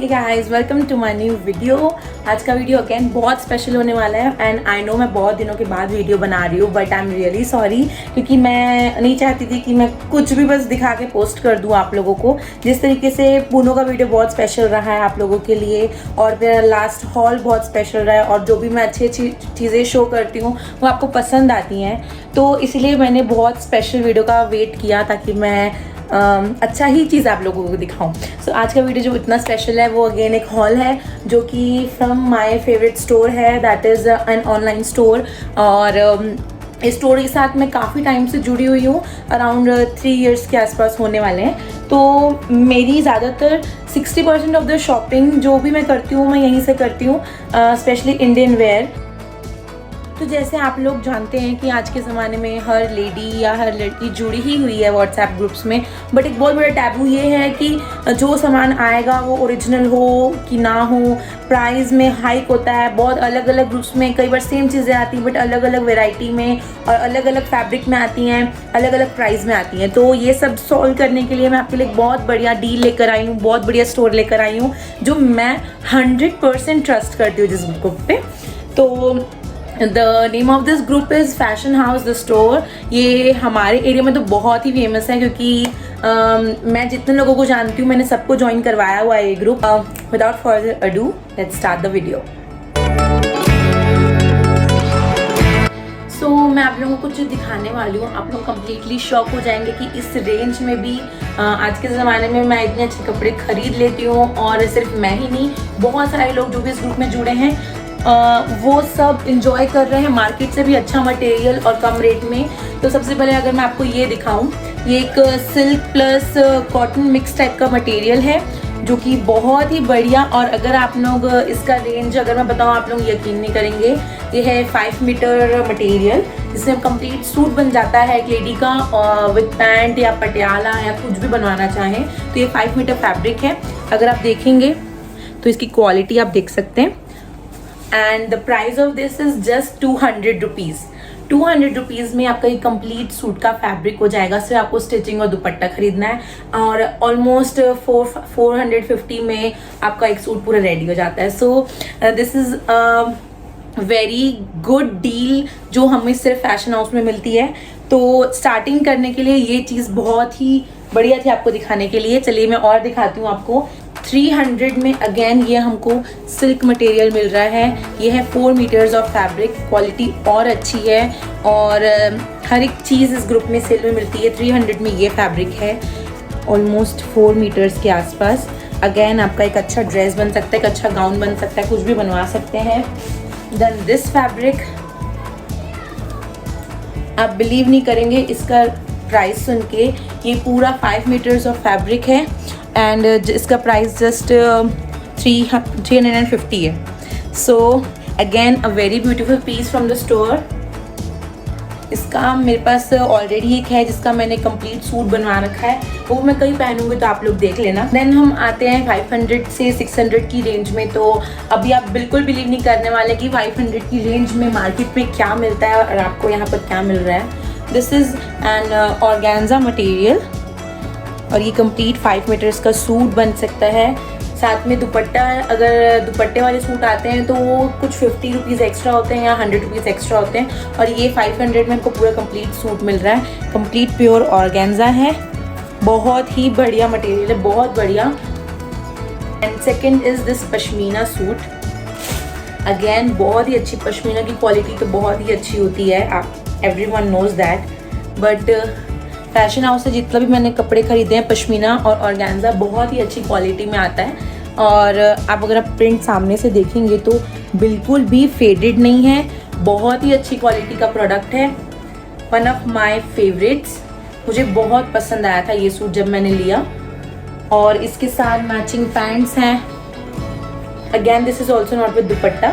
Hey guys, welcome to my new video. आज का video again बहुत स्पेशल होने वाला है एंड आई नो मैं बहुत दिनों के बाद वीडियो बना रही हूँ, but I am really sorry क्योंकि मैं नहीं चाहती थी कि मैं कुछ भी बस दिखा के पोस्ट कर दूँ आप लोगों को। जिस तरीके से पूनों का वीडियो बहुत स्पेशल रहा है आप लोगों के लिए और मेरा लास्ट हॉल बहुत स्पेशल रहा है और जो भी मैं अच्छी अच्छी चीज़ें शो करती हूँ वो आपको पसंद आती हैं, तो इसलिए मैंने बहुत स्पेशल वीडियो का वेट किया ताकि मैं अच्छा ही चीज़ आप लोगों को दिखाऊं। सो आज का वीडियो जो इतना स्पेशल है वो अगेन एक हॉल है जो कि फ्रॉम माय फेवरेट स्टोर है, that is an online store. और इस स्टोर के साथ मैं काफ़ी टाइम से जुड़ी हुई हूँ, अराउंड 3 इयर्स के आसपास होने वाले हैं। तो मेरी ज़्यादातर 60% ऑफ द शॉपिंग जो भी मैं करती हूँ मैं यहीं से करती हूँ, स्पेशली इंडियन वेयर। तो जैसे आप लोग जानते हैं कि आज के ज़माने में हर लेडी या हर लड़की जुड़ी ही हुई है व्हाट्सएप ग्रुप्स में, बट एक बहुत बड़ा टैबू ये है कि जो सामान आएगा वो ओरिजिनल हो कि ना हो, प्राइस में हाइक होता है। बहुत अलग अलग ग्रुप्स में कई बार सेम चीज़ें आती हैं बट अलग अलग वेराइटी में और अलग अलग फैब्रिक में आती हैं, अलग अलग प्राइस में आती हैं। तो ये सब सॉल्व करने के लिए मैं आपके लिए एक बहुत बढ़िया डील लेकर आई हूँ, बहुत बढ़िया स्टोर लेकर आई हूँ जो मैं 100% ट्रस्ट करती हूँ जिस ग्रुप पे। तो the name of this group is fashion house the store. ये हमारे एरिया में तो बहुत ही फेमस है क्योंकि मैं जितने लोगों को जानती हूँ मैंने सबको ज्वाइन करवाया हुआ है ये group. Without further ado let's start the video. So मैं आप लोगों को कुछ दिखाने वाली हूँ, आप लोग कम्प्लीटली शॉक हो जाएंगे कि इस रेंज में भी आज के ज़माने में मैं इतने अच्छे कपड़े खरीद लेती हूँ। और सिर्फ मैं ही नहीं, बहुत सारे लोग जो भी इस ग्रुप में जुड़े हैं वो सब इंजॉय कर रहे हैं मार्केट से भी अच्छा मटेरियल और कम रेट में। तो सबसे पहले अगर मैं आपको ये दिखाऊं, ये एक silk plus cotton mix type का मटेरियल है जो कि बहुत ही बढ़िया। और अगर आप लोग इसका रेंज अगर मैं बताऊं आप लोग यकीन नहीं करेंगे। ये है 5 मीटर मटेरियल जिसमें कंप्लीट सूट बन जाता है एक लेडी का विद पैंट या पटियाला या कुछ भी बनवाना चाहें तो ये 5 मीटर फैब्रिक है। अगर आप देखेंगे तो इसकी क्वालिटी आप देख सकते हैं and the price of this is just 200 rupees. 200 rupees में आपका ये कंप्लीट सूट का फैब्रिक हो जाएगा। सिर्फ आपको स्टिचिंग और दुपट्टा खरीदना है और ऑलमोस्ट 450 में आपका एक सूट पूरा रेडी हो जाता है। So this is very good deal जो हमें सिर्फ फैशन हाउस में मिलती है। तो स्टार्टिंग करने के लिए ये चीज़ बहुत ही बढ़िया थी आपको दिखाने के लिए। चलिए मैं और दिखाती हूँ आपको। 300 में अगेन ये हमको सिल्क मटेरियल मिल रहा है। ये है 4 मीटर्स ऑफ फैब्रिक, क्वालिटी और अच्छी है और हर एक चीज़ इस ग्रुप में सेल में मिलती है। 300 में ये फैब्रिक है ऑलमोस्ट 4 मीटर्स के आसपास। अगेन आपका एक अच्छा ड्रेस बन सकता है, एक अच्छा गाउन बन सकता है, कुछ भी बनवा सकते हैं। देन दिस फैब्रिक आप बिलीव नहीं करेंगे इसका प्राइस सुन के। ये पूरा 5 मीटर्स ऑफ फैब्रिक है एंड इसका प्राइस जस्ट 350 है। So again a very beautiful piece from the store. इसका मेरे पास ऑलरेडी एक है जिसका मैंने कंप्लीट सूट बनवा रखा है, वो मैं कहीं पहनूंगी तो आप लोग देख लेना। देन हम आते हैं 500 से 600 की रेंज में। तो अभी आप बिल्कुल बिलीव नहीं करने वाले कि 500 की रेंज में मार्केट में क्या मिलता है और आपको यहाँ पर क्या मिल रहा है। This is an organza material और ये कंप्लीट 5 मीटर्स का सूट बन सकता है। साथ में दुपट्टा, अगर दुपट्टे वाले सूट आते हैं तो वो कुछ 50 रुपीज़ एक्स्ट्रा होते हैं या 100 रुपीज़ एक्स्ट्रा होते हैं और ये 500 में आपको पूरा कंप्लीट सूट मिल रहा है। कंप्लीट प्योर ऑर्गेन्जा है, बहुत ही बढ़िया मटेरियल है, बहुत बढ़िया। And second is this pashmina suit. Again बहुत ही अच्छी पश्मीना की क्वालिटी तो बहुत ही अच्छी होती है, आप everyone knows that. But fashion house से जितना भी मैंने कपड़े खरीदे हैं पश्मीना और ऑर्गेन्जा बहुत ही अच्छी क्वालिटी में आता है। और आप अगर आप प्रिंट सामने से देखेंगे तो बिल्कुल भी फेडेड नहीं है, बहुत ही अच्छी क्वालिटी का प्रोडक्ट है। वन ऑफ माय फेवरेट्स, मुझे बहुत पसंद आया था ये सूट जब मैंने लिया। और इसके साथ मैचिंग पैंट्स हैं। Again this is also not with दुपट्टा।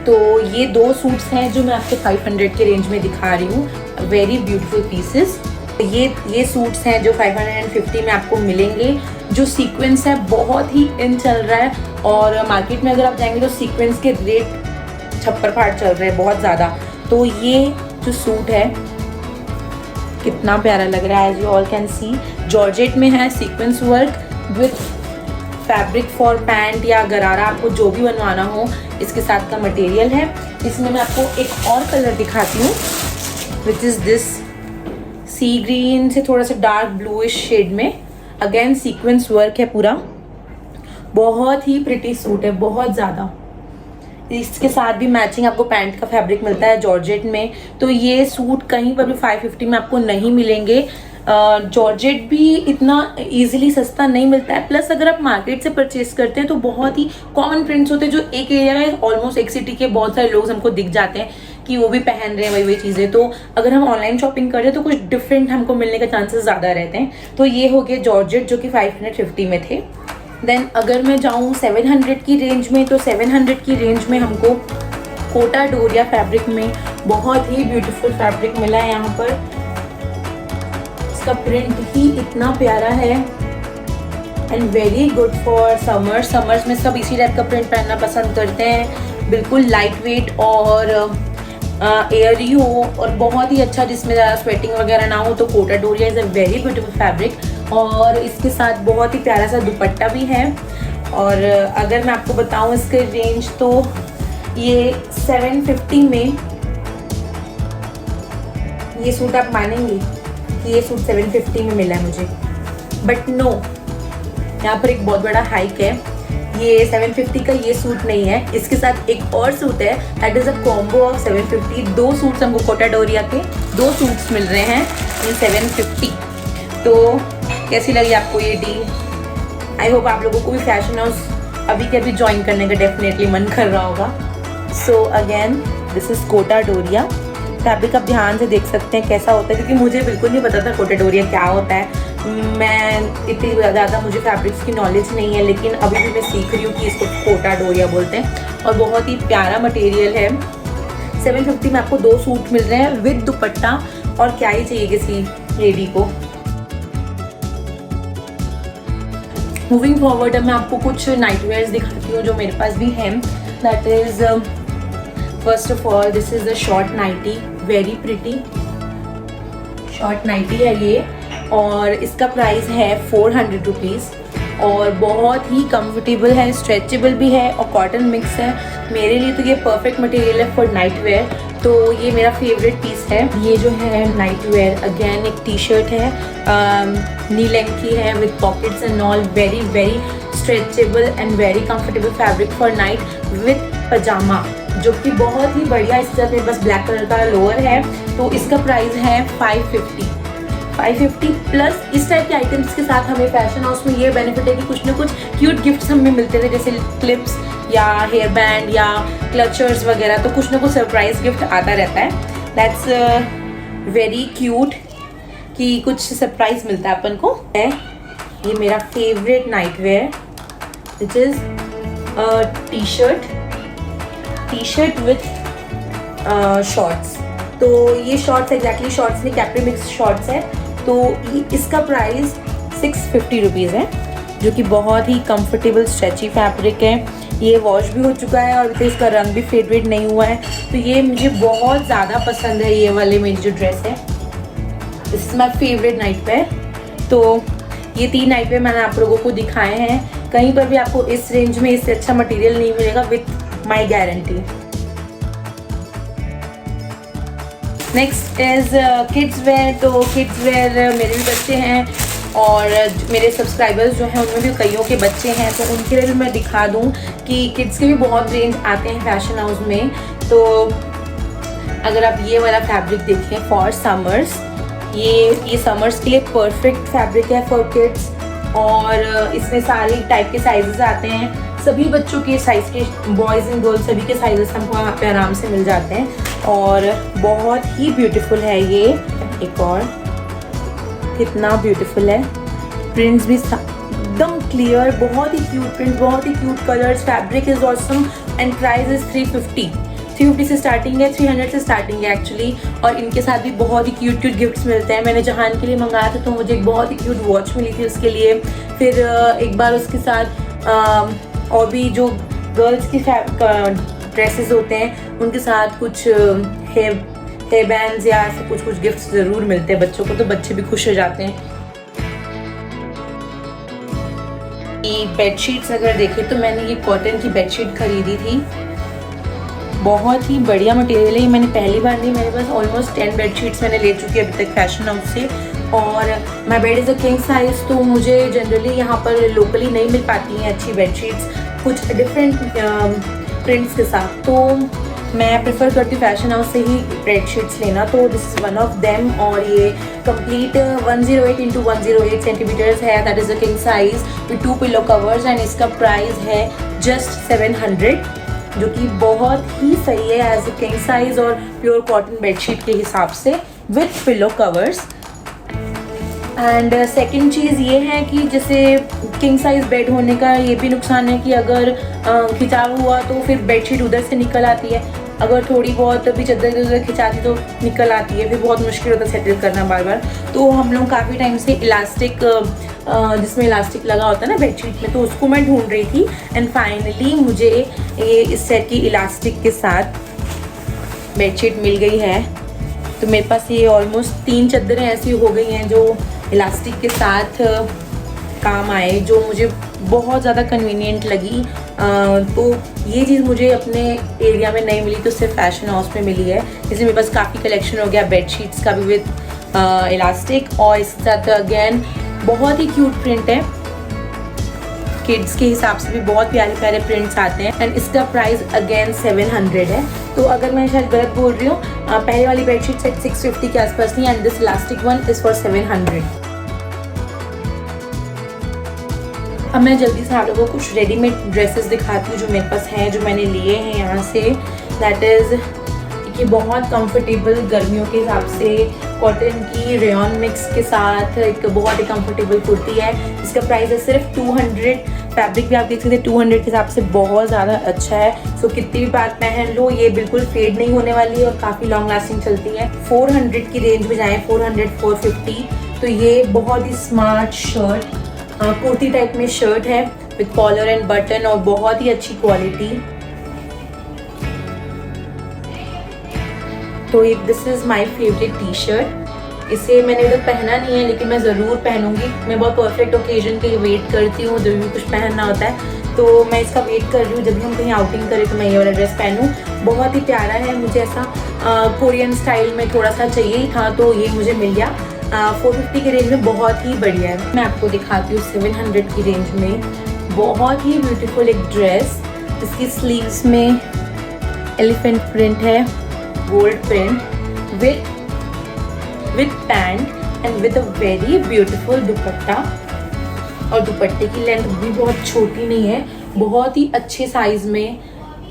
तो ये 2 सूट्स हैं जो मैं आपको 500 के रेंज में दिखा रही हूँ, वेरी ब्यूटीफुल पीसेस। ये सूट्स हैं जो 550 में आपको मिलेंगे। जो सीक्वेंस है बहुत ही इन चल रहा है और मार्केट में अगर आप जाएंगे तो सीक्वेंस के रेट छप्पर फाड़ चल रहे हैं बहुत ज़्यादा। तो ये जो सूट है कितना प्यारा लग रहा है, as you all can see. Georgette में है, sequence work with fabric for pant या गरारा, आपको जो भी बनवाना हो इसके साथ का मटेरियल है। इसमें मैं आपको एक और कलर दिखाती हूँ which is this sea green से थोड़ा सा डार्क ब्लूइश शेड में। अगेन सीक्वेंस वर्क है पूरा, बहुत ही प्रिटी सूट है, बहुत ज़्यादा। इसके साथ भी मैचिंग आपको पैंट का फैब्रिक मिलता है जॉर्जेट में। तो ये सूट कहीं पर भी 550 में आपको नहीं मिलेंगे। जॉर्जेट भी इतना इजीली सस्ता नहीं मिलता है, प्लस अगर आप मार्केट से परचेज करते हैं तो बहुत ही कॉमन प्रिंट्स होते हैं जो एक एरिया में ऑलमोस्ट एक सिटी के बहुत सारे लोग हमको दिख जाते हैं कि वो भी पहन रहे हैं वही चीज़ें। तो अगर हम ऑनलाइन शॉपिंग करें तो कुछ डिफरेंट हमको मिलने के चांसेस ज़्यादा रहते हैं। तो ये हो गए जॉर्जेट जो कि 550 में थे। देन अगर मैं जाऊँ 700 की रेंज में, तो 700 की रेंज में हमको कोटा डोरिया फैब्रिक में बहुत ही ब्यूटीफुल फैब्रिक मिला है। यहाँ पर इसका प्रिंट ही इतना प्यारा है and very good for summers में सब इसी टाइप का प्रिंट पहनना पसंद करते हैं। बिल्कुल लाइट वेट और एयरी हो और बहुत ही अच्छा, जिसमें ज़्यादा स्वेटिंग वगैरह ना हो। तो Kota Doria is a very beautiful fabric और इसके साथ बहुत ही प्यारा सा दुपट्टा भी है। और अगर मैं आपको बताऊं इसके रेंज, तो ये 750 में ये सूट आप मानेंगे कि ये सूट 750 में मिला है मुझे, बट नो, यहाँ पर एक बहुत बड़ा हाइक है। ये 750 का ये सूट नहीं है, इसके साथ एक और सूट है that is a combo of 750। दो सूट्स हमको कोटा डोरिया के दो सूट्स मिल रहे हैं इन 750। तो कैसी लगी आपको ये डील? आई होप आप लोगों को भी फैशन हाउस अभी के अभी ज्वाइन करने का डेफिनेटली मन कर रहा होगा। So again this is Kota Doria fabric. आप ध्यान से देख सकते हैं कैसा होता है, क्योंकि मुझे बिल्कुल नहीं पता था कोटा डोरिया क्या होता है। मैं इतनी ज़्यादा मुझे फैब्रिक्स की नॉलेज नहीं है, लेकिन अभी भी मैं सीख रही हूँ कि इसको कोटा डोरिया बोलते हैं और बहुत ही प्यारा मटेरियल है। 750 में आपको दो सूट मिल रहे हैं विद दुपट्टा, और क्या ही चाहिए किसी लेडी को। मूविंग फॉरवर्ड मैं आपको कुछ नाइट वेयर्स दिखाती हूँ जो मेरे पास भी हैं। That is first of all this is a short nighty, very pretty short nighty है ये, और इसका प्राइस है 400 रुपीज़ और बहुत ही कंफर्टेबल है, स्ट्रेचेबल भी है और कॉटन मिक्स है। मेरे लिए तो ये परफेक्ट मटेरियल है फॉर नाइट वेयर, तो ये मेरा फेवरेट पीस है। ये जो है नाइट वेयर, अगेन एक टी शर्ट है, नी लेंथ की है with pockets and all, very very stretchable and very comfortable fabric for night with pyjama, जो कि बहुत ही बढ़िया। इसके साथ मेरे पास ब्लैक कलर का लोअर है, तो इसका प्राइस है 550 प्लस। इस टाइप के आइटम्स के साथ हमें फैशन हाउस में ये बेनिफिट है कि कुछ ना कुछ क्यूट गिफ्ट्स हमें मिलते थे, जैसे क्लिप्स या हेयर बैंड या क्लचर्स वगैरह, तो कुछ ना कुछ सरप्राइज गिफ्ट आता रहता है। दैट्स वेरी क्यूट कि कुछ सरप्राइज मिलता है अपन को। है ये मेरा favourite nightwear which is T shirt with shorts. तो ये शॉर्ट्स एग्जैक्टली शॉर्ट्स नहीं, कैप्री मिक्स शॉर्ट्स है। तो इसका प्राइस 650 रुपीज़ है, जो कि बहुत ही कंफर्टेबल स्ट्रेची फैब्रिक है। ये वॉश भी हो चुका है और इसका रंग भी फेड नहीं हुआ है, तो ये मुझे बहुत ज़्यादा पसंद है। ये वाले मेरी जो ड्रेस है, this is my favourite night wear. तो ये 3 नाइट वेयर मैंने आप लोगों को दिखाए हैं। कहीं पर भी आपको इस रेंज में इससे अच्छा मटेरियल नहीं मिलेगा with my guarantee. Next is kids where. तो किड्स वेयर मेरे भी बच्चे हैं और मेरे सब्सक्राइबर्स जो हैं उनमें भी कईयों के बच्चे हैं, तो उनके लिए भी मैं दिखा दूं कि किड्स के भी बहुत रेंज आते हैं फैशन हाउस में। तो अगर आप ये वाला फैब्रिक देखें फॉर समर्स, ये समर्स के लिए परफेक्ट फैब्रिक है फॉर किड्स, और इसमें सारे टाइप के साइजेस आते हैं। सभी बच्चों के साइज़ के, बॉयज़ एंड गर्ल्स सभी के साइजेस हमको वहाँ पे आराम से मिल जाते हैं और बहुत ही ब्यूटीफुल है ये। एक और कितना ब्यूटीफुल है, प्रिंट्स भी एकदम क्लियर, बहुत ही क्यूट प्रिंट, बहुत ही cute colours, fabric is awesome and price is 350 से स्टार्टिंग है, 300 से स्टार्टिंग है एक्चुअली। और इनके साथ भी बहुत ही क्यूट गिफ्ट्स मिलते हैं। मैंने जहान के लिए मंगाया था तो मुझे एक बहुत ही क्यूट वॉच मिली थी उसके लिए। फिर एक बार उसके साथ और भी जो गर्ल्स की ड्रेसेस होते हैं उनके साथ कुछ हेयर बैंड्स या ऐसे कुछ गिफ्ट्स ज़रूर मिलते हैं बच्चों को, तो बच्चे भी खुश हो जाते हैं। कि बेडशीट्स अगर देखें तो मैंने ये कॉटन की बेडशीट खरीदी थी, बहुत ही बढ़िया मटेरियल है। ये मैंने पहली बार नहीं, मेरे पास ऑलमोस्ट 10 बेडशीट्स मैंने ले चुकी है अभी तक फैशन हाउस से। और my bed is a king size, तो मुझे जनरली यहाँ पर लोकली नहीं मिल पाती हैं अच्छी बेडशीट्स कुछ डिफरेंट प्रिंट्स के साथ, तो मैं प्रेफर करती हूँ फैशन हाउस से ही बेडशीट्स लेना। तो this is one of them, और ये कंप्लीट 108 × 108 सेंटीमीटर्स है, that is a king size with 2 pillow covers, and इसका प्राइस है जस्ट 700, जो कि बहुत ही सही है एज अ किंग साइज़ और प्योर कॉटन बेडशीट के हिसाब से with pillow covers. And second चीज़ ये है कि जैसे किंग साइज़ बेड होने का ये भी नुकसान है कि अगर खिंचाव हुआ तो फिर बेडशीट उधर से निकल आती है, अगर थोड़ी बहुत भी चादर उधर खिंचाती तो निकल आती है, फिर बहुत मुश्किल होता है सेटल करना बार बार। तो हम लोग काफ़ी टाइम से इलास्टिक, जिसमें इलास्टिक लगा होता है ना बेडशीट में, तो उसको मैं ढूंढ रही थी, एंड फाइनली मुझे ये इस सेट की इलास्टिक के साथ बेडशीट मिल गई है। तो मेरे पास ये ऑलमोस्ट 3 चादरें ऐसी हो गई हैं जो इलास्टिक के साथ काम आए, जो मुझे बहुत ज़्यादा कन्वीनियंट लगी। तो ये चीज़ मुझे अपने एरिया में नहीं मिली, तो सिर्फ फैशन हाउस में मिली है। इसलिए मेरे पास काफ़ी कलेक्शन हो गया बेडशीट्स का भी विद इलास्टिक, और इसके साथ अगेन बहुत ही क्यूट प्रिंट है, किड्स के हिसाब से भी बहुत प्यारे प्यारे प्रिंट्स आते हैं, एंड इसका प्राइस अगेन 700 है। तो अगर मैं शायद गलत बोल रही हूँ, पहले वाली बेडशीट सेट 650 के आसपास थी, and this elastic one is for 700। अब मैं जल्दी से आप लोगों को कुछ रेडीमेड ड्रेसेस दिखाती हूँ जो मेरे पास हैं, जो मैंने लिए हैं यहाँ से। दैट इज़ कि बहुत कंफर्टेबल गर्मियों के हिसाब से कॉटन की रेयॉन मिक्स के साथ एक बहुत ही कंफर्टेबल कुर्ती है। इसका प्राइस है सिर्फ 200। फैब्रिक भी आप देख सकते हैं 200 के हिसाब से बहुत ज़्यादा अच्छा है। सो कितनी भी बार पहन लो ये बिल्कुल फेड नहीं होने वाली है और काफ़ी लॉन्ग लास्टिंग चलती है। 400 की रेंज में जाएँ, 400 450, तो ये बहुत ही स्मार्ट शर्ट, कुर्ती टाइप में शर्ट है विद कॉलर एंड बटन, और बहुत ही अच्छी क्वालिटी। तो ये this is my favourite T shirt. इसे मैंने अभी तक पहना नहीं है, लेकिन मैं ज़रूर पहनूंगी। मैं बहुत परफेक्ट ओकेजन के लिए वेट करती हूँ, जब भी कुछ पहनना होता है तो मैं इसका वेट कर रही हूँ, जब भी हम कहीं आउटिंग करें तो मैं ये वाला ड्रेस पहनूँ। बहुत ही प्यारा है, मुझे ऐसा कोरियन स्टाइल में थोड़ा सा चाहिए ही था, तो ये मुझे मिल गया। 450 की रेंज में बहुत ही बढ़िया है। मैं आपको दिखाती हूँ 700 की रेंज में बहुत ही ब्यूटीफुल एक ड्रेस। इसकी स्लीव्स में एलिफेंट प्रिंट है, gold print with pant and with a very beautiful दुपट्टा, और दुपट्टे की लेंथ भी बहुत छोटी नहीं है, बहुत ही अच्छे साइज़ में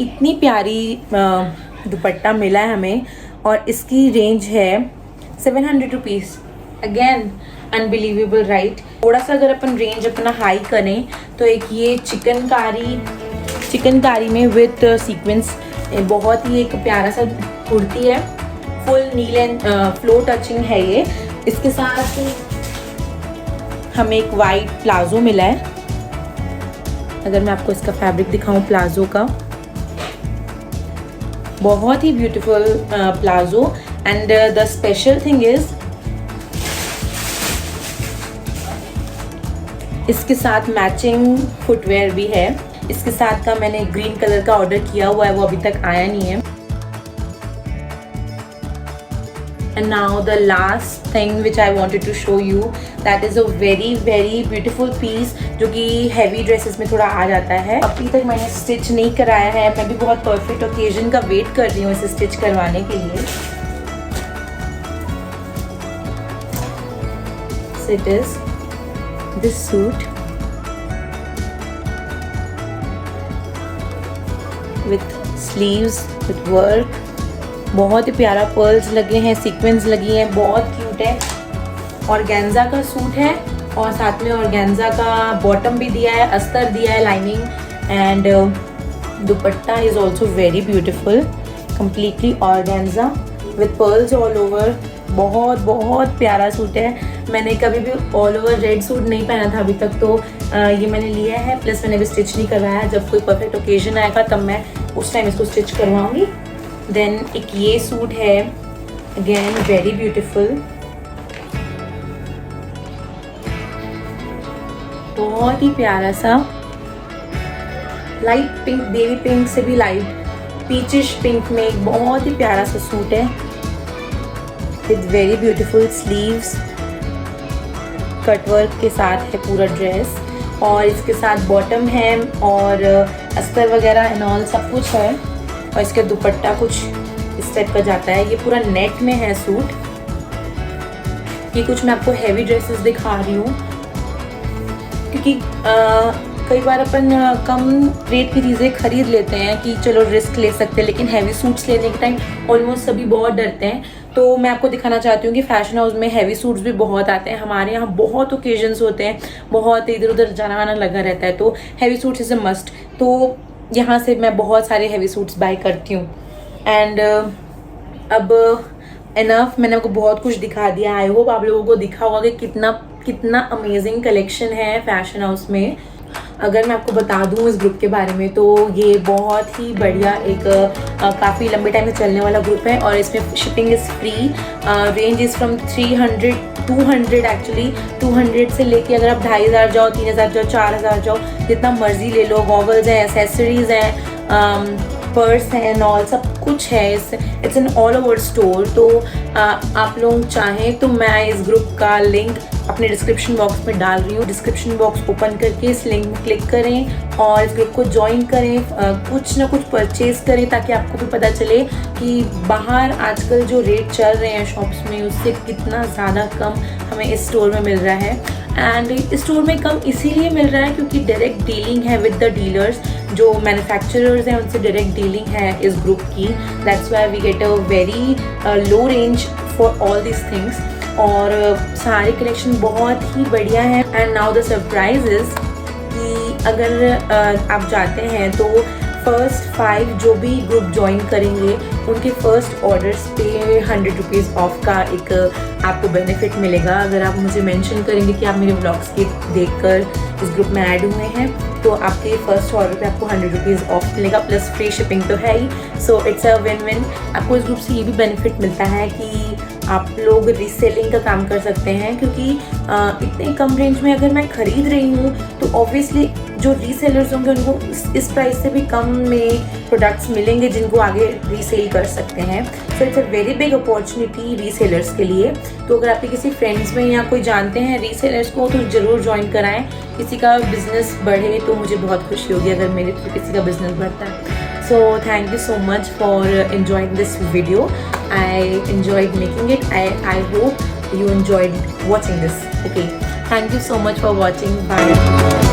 इतनी प्यारी दुपट्टा मिला है हमें। और इसकी रेंज है 700 रुपीज़। Again unbelievable right. थोड़ा सा अगर अपन रेंज अपना हाई करें तो एक ये चिकनकारी में विथ सीक्वेंस, बहुत ही एक प्यारा सा कुर्ती है, full knee and flow touching है ये। इसके साथ हमें एक वाइट प्लाजो मिला है। अगर मैं आपको इसका फैब्रिक दिखाऊं प्लाजो का, बहुत ही beautiful palazzo, and the special thing is इसके साथ मैचिंग फुटवेयर भी है। इसके साथ का मैंने ग्रीन कलर का ऑर्डर किया हुआ है, वो अभी तक आया नहीं है। And now the last thing which I wanted to show you, that is a very very beautiful piece जो कि heavy dresses में थोड़ा आ जाता है। अभी तक मैंने स्टिच नहीं कराया है, मैं भी बहुत परफेक्ट ओकेजन का वेट कर रही हूँ इसे स्टिच करवाने के लिए। So it is this suit with sleeves with work, बहुत ही प्यारा पर्ल्स लगे हैं, सीक्वेंस लगी हैं, बहुत क्यूट है। ऑर्गेन्जा का सूट है और साथ में ऑर्गेन्जा का बॉटम भी दिया है, अस्तर दिया है, lining, and dupatta is also very beautiful, completely organza with pearls all over. बहुत बहुत प्यारा सूट है। मैंने कभी भी ऑल ओवर रेड सूट नहीं पहना था अभी तक, तो ये मैंने लिया है, प्लस मैंने भी स्टिच नहीं करवाया है। जब कोई परफेक्ट ओकेजन आएगा तब मैं उस टाइम इसको स्टिच करवाऊँगी। देन एक ये सूट है, अगेन वेरी ब्यूटीफुल, बहुत ही प्यारा सा लाइट पिंक, बेबी पिंक से भी लाइट पीचिश पिंक में एक बहुत ही प्यारा सा सूट है with very beautiful sleeves, cutwork के साथ है पूरा ड्रेस और इसके साथ बॉटम है और अस्तर वगैरह एंड ऑल सब कुछ है और इसका दुपट्टा कुछ इस टाइप का जाता है। ये पूरा नेट में है सूट। ये कुछ मैं आपको हैवी ड्रेसेस दिखा रही हूँ क्योंकि कई बार अपन कम रेट की चीज़ें खरीद लेते हैं कि चलो रिस्क ले सकते हैं, लेकिन हैवी सूट्स लेने के टाइम ऑलमोस्ट सभी बहुत डरते हैं। तो मैं आपको दिखाना चाहती हूँ कि फैशन हाउस में हैवी सूट्स भी बहुत आते हैं। हमारे यहाँ बहुत ओकेजन्स होते हैं, बहुत इधर उधर जाना आना लगा रहता है, तो heavy suits is a must. तो यहाँ से मैं बहुत सारे हैवी सूट्स बाय करती हूँ। एंड अब इनफ, मैंने आपको बहुत कुछ दिखा दिया। आई होप आप लोगों को दिखा होगा कि कितना अमेजिंग कलेक्शन है फैशन हाउस में। अगर मैं आपको बता दूं इस ग्रुप के बारे में तो ये बहुत ही बढ़िया एक काफ़ी लंबे टाइम से चलने वाला ग्रुप है और इसमें shipping is free. Range is from 200 actually 200 से लेके अगर आप 2500 जाओ, 3000 जाओ, 4000 जाओ, जितना मर्जी ले लो। गॉगल्स हैं, एसेसरीज हैं, पर्स है एंड ऑल सब कुछ है। It's an all over store. तो आप लोग चाहें तो मैं इस ग्रुप का लिंक अपने डिस्क्रिप्शन बॉक्स में डाल रही हूँ। डिस्क्रिप्शन बॉक्स ओपन करके इस लिंक में क्लिक करें और इस ग्रुप को ज्वाइन करें, कुछ ना कुछ परचेज करें ताकि आपको भी पता चले कि बाहर आजकल जो रेट चल रहे हैं शॉप्स में उससे कितना ज़्यादा कम हमें इस स्टोर में मिल रहा है। एंड इस स्टोर में कम इसीलिए मिल रहा है क्योंकि डायरेक्ट डीलिंग है विद द डीलर्स। जो मैन्युफैक्चरर्स हैं उनसे डायरेक्ट डीलिंग है इस ग्रुप की। That's why we get a very low range for all this things. और सारे कलेक्शन बहुत ही बढ़िया है। And now the surprise is कि अगर आप जाते हैं तो फर्स्ट 5 जो भी ग्रुप ज्वाइन करेंगे उनके फर्स्ट ऑर्डर्स पे 100 रुपीज़ ऑफ का एक आपको बेनिफिट मिलेगा। अगर आप मुझे मेंशन करेंगे कि आप मेरे व्लॉग्स के देखकर इस ग्रुप में ऐड हुए हैं तो आपके फर्स्ट ऑर्डर पे आपको 100 रुपीज़ ऑफ मिलेगा, प्लस फ्री शिपिंग तो है ही। So it's a win win. आपको इस ग्रुप से ये भी बेनिफिट मिलता है कि आप लोग रीसेलिंग का काम कर सकते हैं क्योंकि इतने कम रेंज में अगर मैं ख़रीद रही हूँ तो ऑब्वियसली जो रीसेलर्स होंगे उनको इस प्राइस से भी कम में प्रोडक्ट्स मिलेंगे जिनको आगे रीसेल कर सकते हैं। सो it's a very big opportunity resellers के लिए। तो अगर आपके किसी फ्रेंड्स में या कोई जानते हैं रीसेलर्स को तो ज़रूर ज्वाइन कराएं। किसी का बिजनेस बढ़े तो मुझे बहुत खुशी होगी अगर मेरे थ्रू किसी का बिजनेस बढ़ता है। So thank you so much for enjoying this video. I enjoyed making it. I hope you enjoyed watching this. Okay. Thank you so much for watching. Bye.